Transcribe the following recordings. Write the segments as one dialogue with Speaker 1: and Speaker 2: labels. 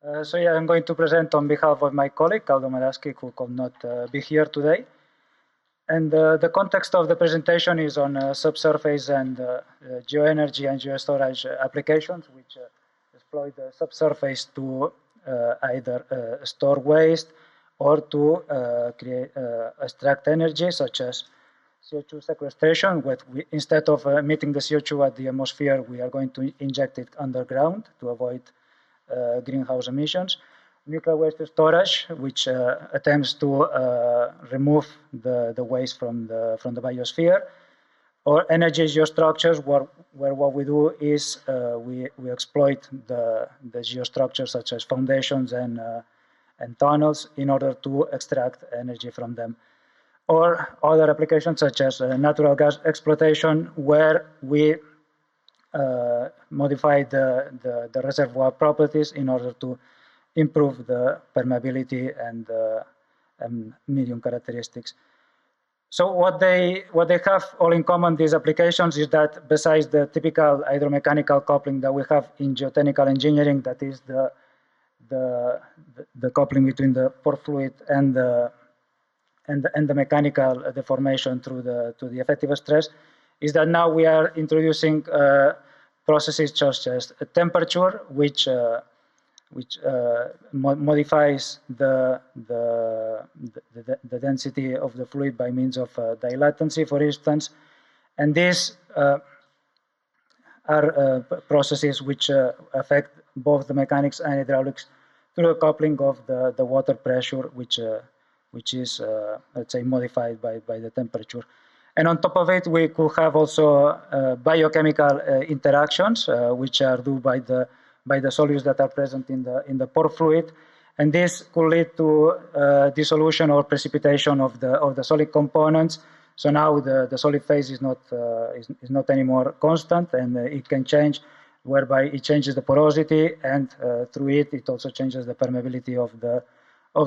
Speaker 1: So yeah, I'm going to present on behalf of my colleague, Aldo Madaschi, who could not be here today. And the context of the presentation is on subsurface and geoenergy and geostorage applications, which exploit the subsurface to either store waste or to extract energy, such as CO2 sequestration, where instead of emitting the CO2 at the atmosphere, we are going to inject it underground to avoid greenhouse emissions. Nuclear waste storage, which attempts to remove the waste from the biosphere, or energy geostructures, where what we do is we exploit the geostructures such as foundations and tunnels in order to extract energy from them. Or other applications such as natural gas exploitation, where we modify the reservoir properties in order to improve the permeability and medium characteristics. So what they have all in common, these applications, is that besides the typical hydromechanical coupling that we have in geotechnical engineering, that is the coupling between the pore fluid and the mechanical deformation through the effective stress, is that now we are introducing processes such as temperature, which modifies the density of the fluid by means of dilatancy, for instance. And these are processes which affect both the mechanics and hydraulics through the coupling of the water pressure, which is, let's say, modified by the temperature. And on top of it, we could have also biochemical interactions, which are due by the solutes that are present in the pore fluid, and this could lead to dissolution or precipitation of the solid components. So now the solid phase is not anymore constant, and it can change, whereby it changes the porosity, and through it also changes the permeability of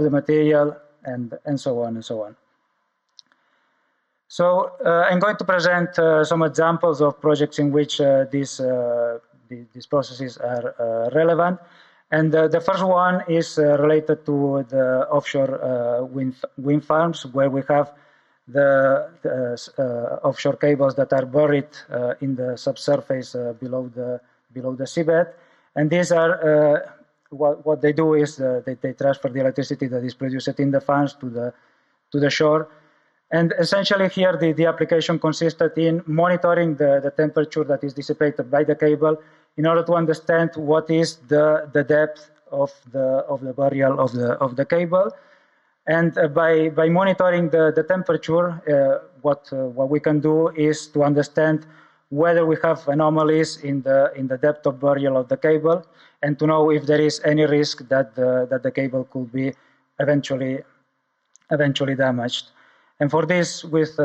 Speaker 1: the material, and so on and so on. So I'm going to present some examples of projects in which these processes are relevant. And the first one is related to the offshore wind farms, where we have the offshore cables that are buried in the subsurface below the seabed. And these are, what they do is they transfer the electricity that is produced in the farms to the shore. And essentially here, the application consisted in monitoring the temperature that is dissipated by the cable in order to understand what is the depth of the burial of the cable. And by monitoring the temperature, what we can do is to understand whether we have anomalies in the depth of burial of the cable, and to know if there is any risk that the cable could be eventually damaged. And for this, with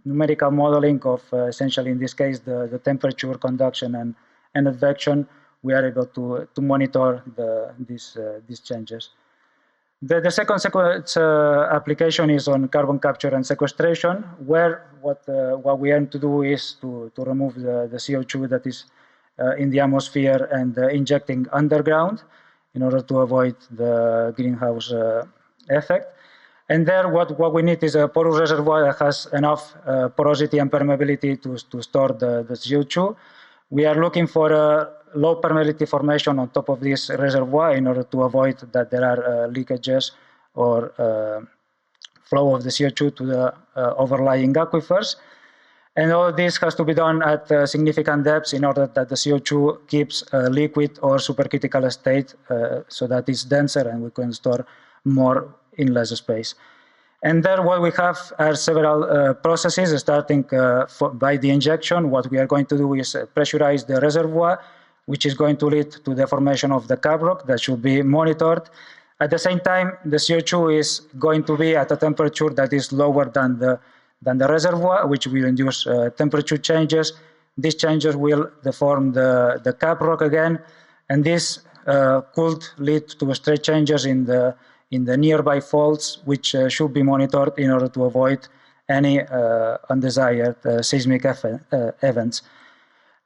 Speaker 1: numerical modeling of essentially, in this case, the temperature, conduction, and advection, we are able to monitor these changes. The second application is on carbon capture and sequestration, where what we aim to do is to remove the CO2 that is in the atmosphere and injecting underground in order to avoid the greenhouse effect. And there, what we need is a porous reservoir that has enough porosity and permeability to store the CO2. We are looking for a low permeability formation on top of this reservoir in order to avoid that there are leakages or flow of the CO2 to the overlying aquifers. And all this has to be done at significant depths in order that the CO2 keeps a liquid or supercritical state, so that it's denser and we can store more in less space. And there, what we have are several processes, starting by the injection. What we are going to do is pressurize the reservoir, which is going to lead to the formation of the cap rock that should be monitored. At the same time, the CO2 is going to be at a temperature that is lower than the reservoir, which will induce temperature changes. These changes will deform the cap rock again, and this could lead to straight changes in the nearby faults, which should be monitored in order to avoid any undesired seismic events.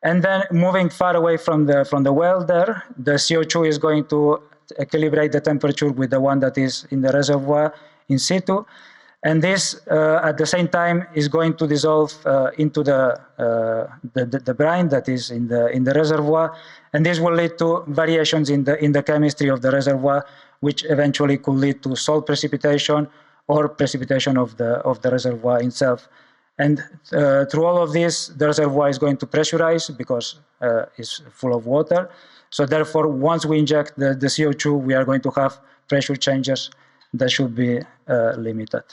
Speaker 1: And then moving far away from the well there, the CO2 is going to equilibrate the temperature with the one that is in the reservoir in situ. And this, at the same time, is going to dissolve into the brine that is in the reservoir, and this will lead to variations in the chemistry of the reservoir, which eventually could lead to salt precipitation or precipitation of the reservoir itself. And through all of this, the reservoir is going to pressurize because it's full of water. So therefore, once we inject the CO2, we are going to have pressure changes that should be limited.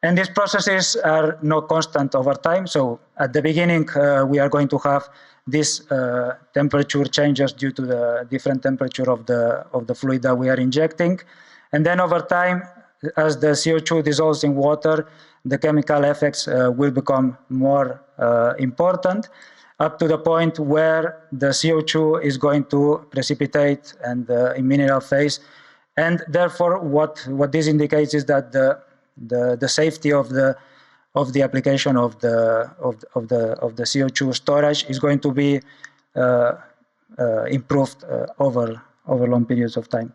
Speaker 1: And these processes are not constant over time. So at the beginning, we are going to have these temperature changes due to the different temperature of the fluid that we are injecting. And then over time, as the CO2 dissolves in water, the chemical effects will become more important, up to the point where the CO2 is going to precipitate and in mineral phase. And therefore, what this indicates is that the safety of the application of the CO2 storage is going to be improved over long periods of time.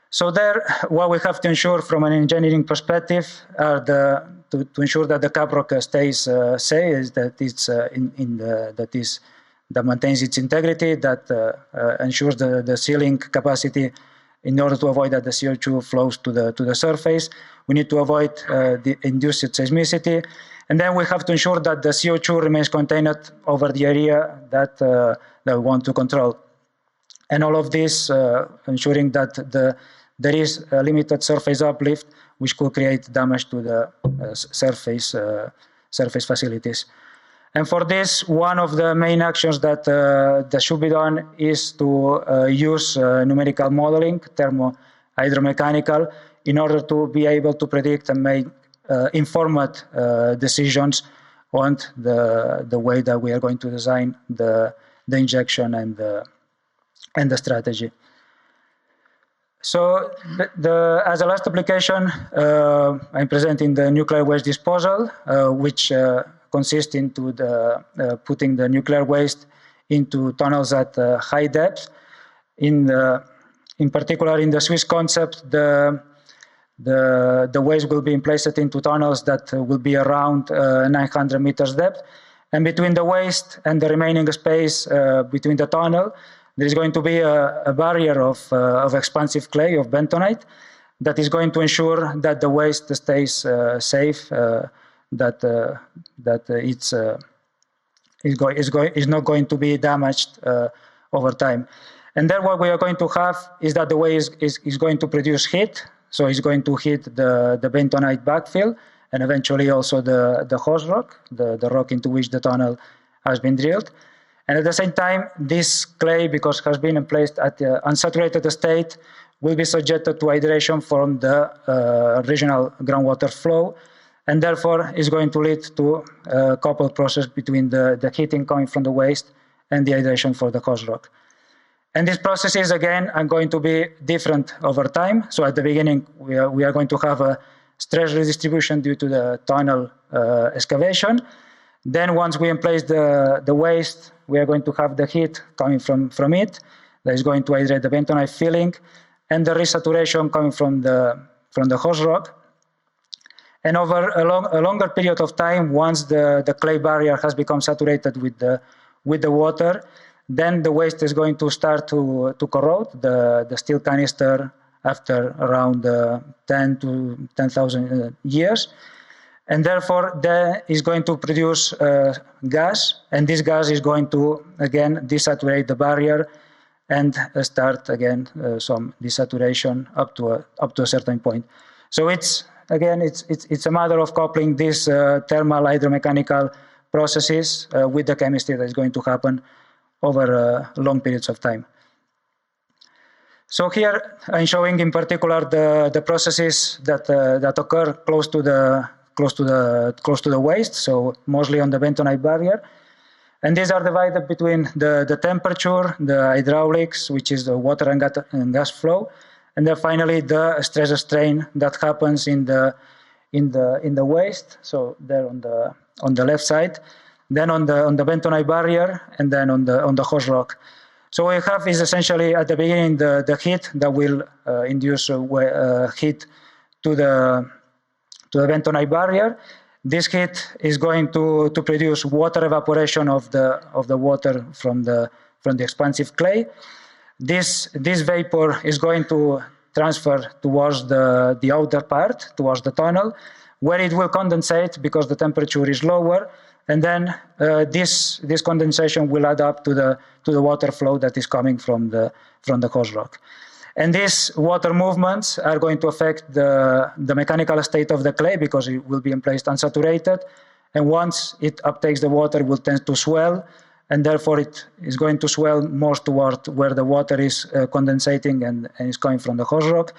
Speaker 1: So there, what we have to ensure from an engineering perspective are to ensure that the caprock stays safe, that maintains its integrity, that ensures the sealing capacity in order to avoid that the CO2 flows to the surface. We need to avoid the induced seismicity, and then we have to ensure that the CO2 remains contained over the area that we want to control. And all of this ensuring that there is a limited surface uplift, which could create damage to the surface facilities. And for this, one of the main actions that should be done is to use numerical modeling, thermo-hydromechanical, in order to be able to predict and make informed decisions on the way that we are going to design the injection and the strategy. So as a last application, I'm presenting the nuclear waste disposal, which consists into putting the nuclear waste into tunnels at high depth. In particular, in the Swiss concept, the waste will be placed into tunnels that will be around 900 meters depth, and between the waste and the remaining space between the tunnel, there is going to be a barrier of expansive clay, of bentonite, that is going to ensure that the waste stays safe, that it's not going to be damaged over time. And then what we are going to have is that the waste is going to produce heat, so it's going to heat the bentonite backfill, and eventually also the host rock, the rock into which the tunnel has been drilled. And at the same time, this clay, because it has been placed at the unsaturated state, will be subjected to hydration from the regional groundwater flow, and therefore is going to lead to a coupled process between the heating coming from the waste and the hydration for the host rock. And these processes, again, are going to be different over time. So at the beginning, we are going to have a stress redistribution due to the tunnel excavation. Then once we place the waste, we are going to have the heat coming from it that is going to hydrate the bentonite filling, and the resaturation coming from the host rock. And over a longer period of time, once the clay barrier has become saturated with the water, then the waste is going to start to corrode the steel canister after around 10 to 10,000 years. And therefore, that is going to produce gas, and this gas is going to, again, desaturate the barrier and start, again, some desaturation up to a certain point. So it's a matter of coupling these thermal hydromechanical processes with the chemistry that is going to happen over long periods of time. So here I'm showing in particular the processes that occur close to the waste, so mostly on the bentonite barrier. And these are divided between the temperature, the hydraulics, which is the water and gas flow, and then finally the stress strain that happens in the waste. So there on the left side, then on the bentonite barrier, and then on the host rock. So what we have is essentially at the beginning the heat that will induce heat to the bentonite barrier. This heat is going to produce water evaporation of the water from the expansive clay. This vapor is going to transfer towards the outer part, towards the tunnel, where it will condensate because the temperature is lower, and then this condensation will add up to the water flow that is coming from the host rock. And these water movements are going to affect the mechanical state of the clay because it will be in place unsaturated, and once it uptakes the water, it will tend to swell, and therefore it is going to swell more toward where the water is condensating and is coming from the host rock.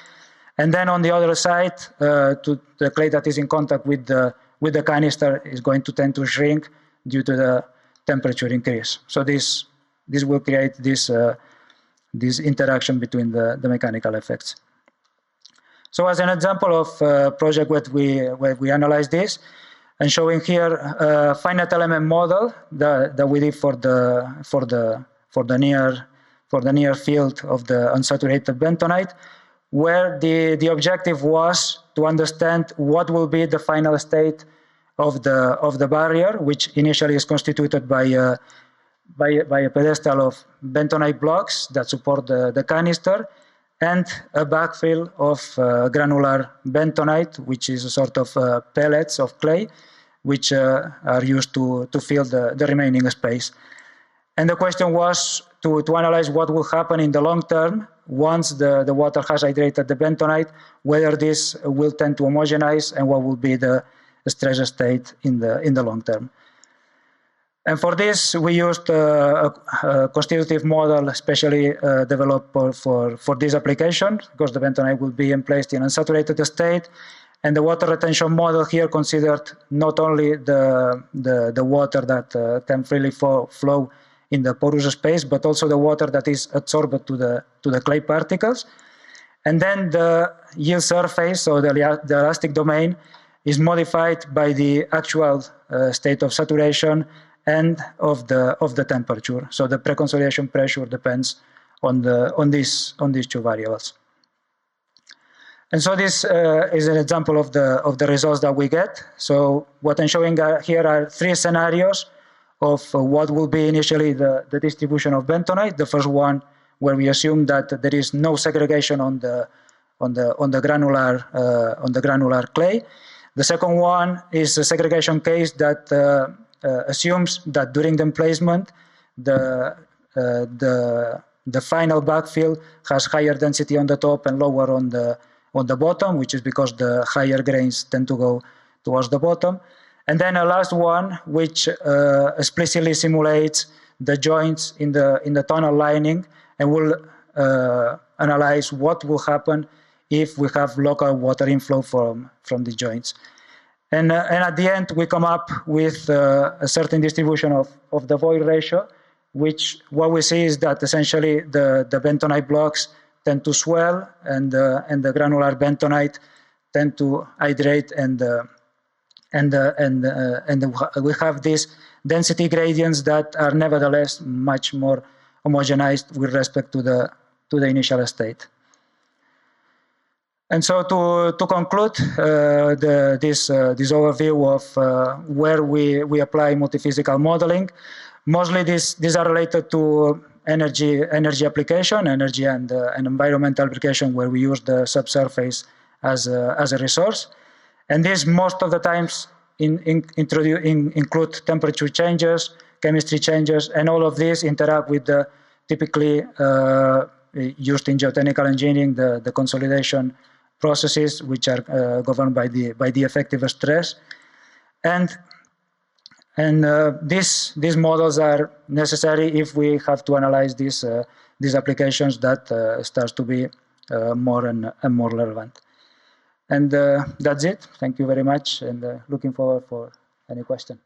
Speaker 1: And then on the other side, to the clay that is in contact with the canister is going to tend to shrink due to the temperature increase. So this will create this interaction between the mechanical effects. So as an example of a project where we analyze this, and showing here a finite element model that we did for the near field of the unsaturated bentonite, where the objective was to understand what will be the final state of the barrier, which initially is constituted by a pedestal of bentonite blocks that support the canister, and a backfill of granular bentonite, which is a sort of pellets of clay, which are used to fill the remaining space. And the question was to analyze what will happen in the long term once the water has hydrated the bentonite, whether this will tend to homogenize, and what will be the stress state in the long term. And for this, we used a constitutive model especially developed for this application, because the bentonite will be placed in unsaturated state. And the water retention model here considered not only the water that can freely flow in the porous space, but also the water that is adsorbed to the clay particles. And then the yield surface, so the elastic domain, is modified by the actual state of saturation and of the temperature. So the preconsolidation pressure depends on these two variables. And so this is an example of the results that we get. So what I'm showing here are three scenarios of what will be initially the distribution of bentonite. The first one, where we assume that there is no segregation on the granular clay. The second one is a segregation case that assumes that during the emplacement, the final backfill has higher density on the top and lower on the bottom, which is because the higher grains tend to go towards the bottom. And then a last one, which explicitly simulates the joints in the tunnel lining, and will analyze what will happen if we have local water inflow from the joints. And at the end, we come up with a certain distribution of the void ratio, which what we see is that essentially the bentonite blocks tend to swell, and the granular bentonite tend to hydrate, and we have these density gradients that are nevertheless much more homogenized with respect to the initial state. And so to conclude this overview of where we apply multiphysical modeling, mostly these are related to energy application, energy and environmental application, where we use the subsurface as a resource. And these most of the times include temperature changes, chemistry changes, and all of these interact with the typically used in geotechnical engineering, the consolidation processes, which are governed by the effective stress. And these models are necessary if we have to analyze these applications that starts to be more and more relevant. And that's it. Thank you very much, and looking forward for any question.